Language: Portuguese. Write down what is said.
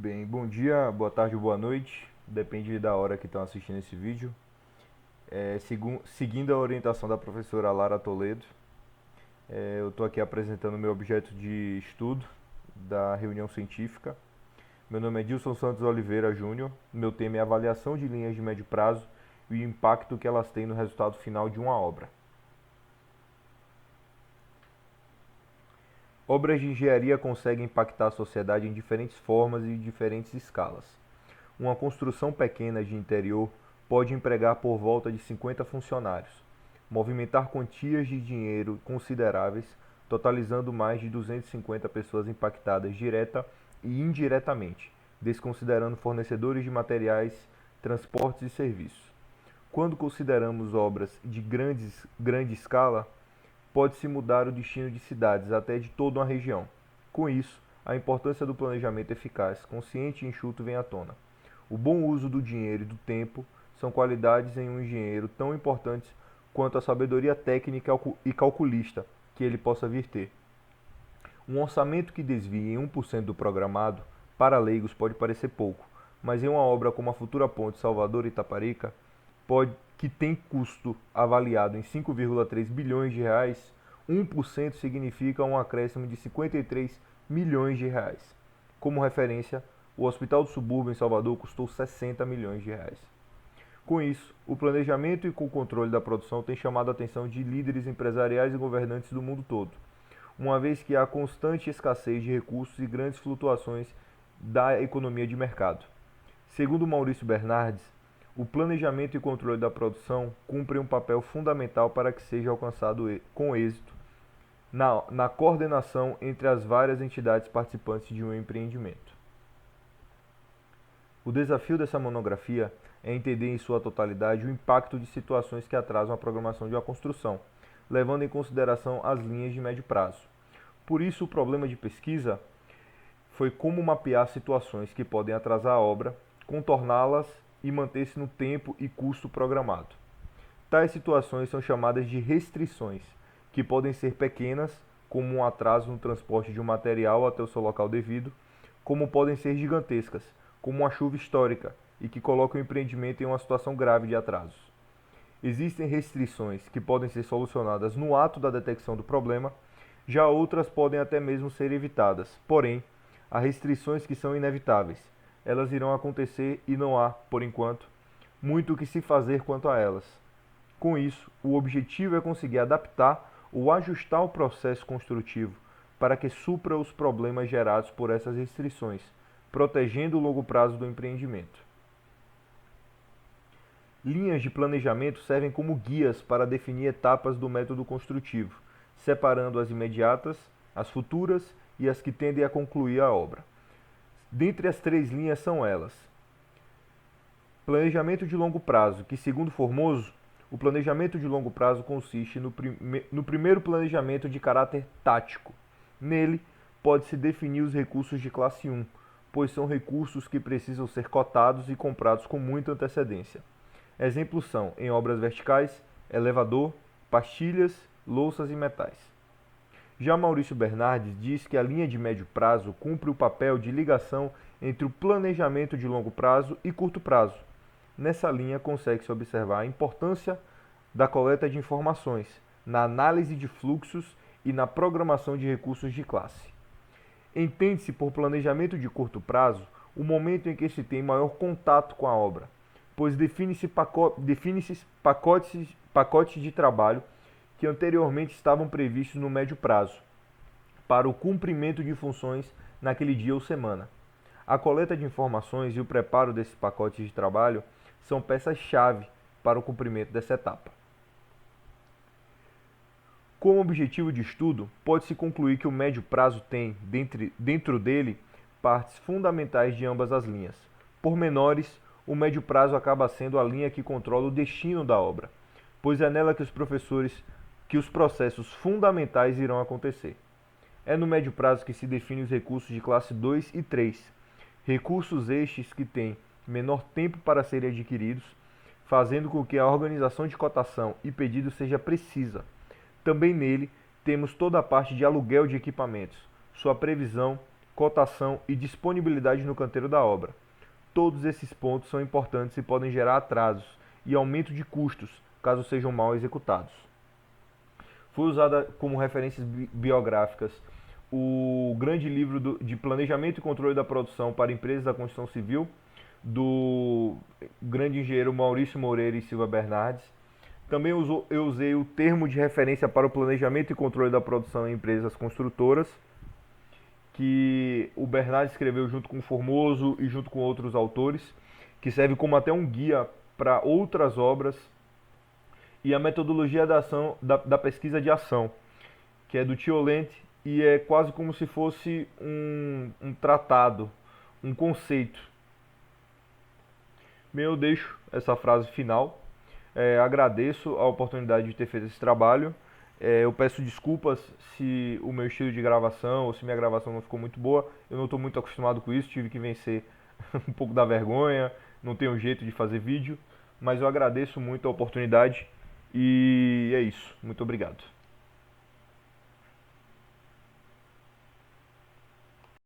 Bem, bom dia, boa tarde ou boa noite, depende da hora que estão assistindo esse vídeo. Seguindo a orientação da professora Lara Toledo, eu estou aqui apresentando meu objeto de estudo da reunião científica. Meu nome é Dilson Santos Oliveira Júnior, meu tema é avaliação de linhas de médio prazo e o impacto que elas têm no resultado final de uma obra. Obras de engenharia conseguem impactar a sociedade em diferentes formas e diferentes escalas. Uma construção pequena de interior pode empregar por volta de 50 funcionários, movimentar quantias de dinheiro consideráveis, totalizando mais de 250 pessoas impactadas direta e indiretamente, desconsiderando fornecedores de materiais, transportes e serviços. Quando consideramos obras de grande escala, pode-se mudar o destino de cidades, até de toda uma região. Com isso, a importância do planejamento eficaz, consciente e enxuto vem à tona. O bom uso do dinheiro e do tempo são qualidades em um engenheiro tão importantes quanto a sabedoria técnica e calculista que ele possa vir ter. Um orçamento que desvie em 1% do programado, para leigos pode parecer pouco, mas em uma obra como a futura ponte Salvador-Itaparica, que tem custo avaliado em 5,3 bilhões de reais, 1% significa um acréscimo de 53 milhões de reais. Como referência, o Hospital do Subúrbio em Salvador custou 60 milhões de reais. Com isso, o planejamento e o controle da produção tem chamado a atenção de líderes empresariais e governantes do mundo todo, uma vez que há constante escassez de recursos e grandes flutuações da economia de mercado. Segundo Maurício Bernardes, o planejamento e controle da produção cumprem um papel fundamental para que seja alcançado com êxito na coordenação entre as várias entidades participantes de um empreendimento. O desafio dessa monografia é entender em sua totalidade o impacto de situações que atrasam a programação de uma construção, levando em consideração as linhas de médio prazo. Por isso, o problema de pesquisa foi como mapear situações que podem atrasar a obra, contorná-las e manter-se no tempo e custo programado. Tais situações são chamadas de restrições, que podem ser pequenas, como um atraso no transporte de um material até o seu local devido, como podem ser gigantescas, como uma chuva histórica, e que colocam o empreendimento em uma situação grave de atrasos. Existem restrições que podem ser solucionadas no ato da detecção do problema, já outras podem até mesmo ser evitadas. Porém, há restrições que são inevitáveis. Elas irão acontecer e não há, por enquanto, muito o que se fazer quanto a elas. Com isso, o objetivo é conseguir adaptar ou ajustar o processo construtivo para que supra os problemas gerados por essas restrições, protegendo o longo prazo do empreendimento. Linhas de planejamento servem como guias para definir etapas do método construtivo, separando as imediatas, as futuras e as que tendem a concluir a obra. Dentre as três linhas são elas: planejamento de longo prazo, que segundo Formoso, o planejamento de longo prazo consiste no primeiro planejamento de caráter tático. Nele, pode-se definir os recursos de classe 1, pois são recursos que precisam ser cotados e comprados com muita antecedência. Exemplos são, em obras verticais, elevador, pastilhas, louças e metais. Já Maurício Bernardes diz que a linha de médio prazo cumpre o papel de ligação entre o planejamento de longo prazo e curto prazo. Nessa linha, consegue-se observar a importância da coleta de informações, na análise de fluxos e na programação de recursos de classe. Entende-se por planejamento de curto prazo o momento em que se tem maior contato com a obra, pois define-se pacotes de trabalho que anteriormente estavam previstos no médio prazo, para o cumprimento de funções naquele dia ou semana. A coleta de informações e o preparo desses pacotes de trabalho são peças-chave para o cumprimento dessa etapa. Como objetivo de estudo, pode-se concluir que o médio prazo tem, dentro dele, partes fundamentais de ambas as linhas. Por menores, o médio prazo acaba sendo a linha que controla o destino da obra, pois é nela que os processos fundamentais irão acontecer. É no médio prazo que se definem os recursos de classe 2 e 3, recursos estes que têm menor tempo para serem adquiridos, fazendo com que a organização de cotação e pedido seja precisa. Também nele temos toda a parte de aluguel de equipamentos, sua previsão, cotação e disponibilidade no canteiro da obra. Todos esses pontos são importantes e podem gerar atrasos e aumento de custos, caso sejam mal executados. Foi usada como referências biográficas o grande livro de Planejamento e Controle da Produção para Empresas da Construção Civil, do grande engenheiro Maurício Moreira e Silva Bernardes. Também eu usei o termo de referência para o planejamento e controle da produção em empresas construtoras, que o Bernardes escreveu junto com o Formoso e junto com outros autores, que serve como até um guia para outras obras, e a metodologia da ação, da pesquisa de ação, que é do Tiolente, e é quase como se fosse um tratado, um conceito. Bem, eu deixo essa frase final. Agradeço a oportunidade de ter feito esse trabalho. Eu peço desculpas se o meu estilo de gravação ou se minha gravação não ficou muito boa. Eu não estou muito acostumado com isso, tive que vencer um pouco da vergonha, não tenho jeito de fazer vídeo, mas eu agradeço muito a oportunidade e é isso. Muito obrigado.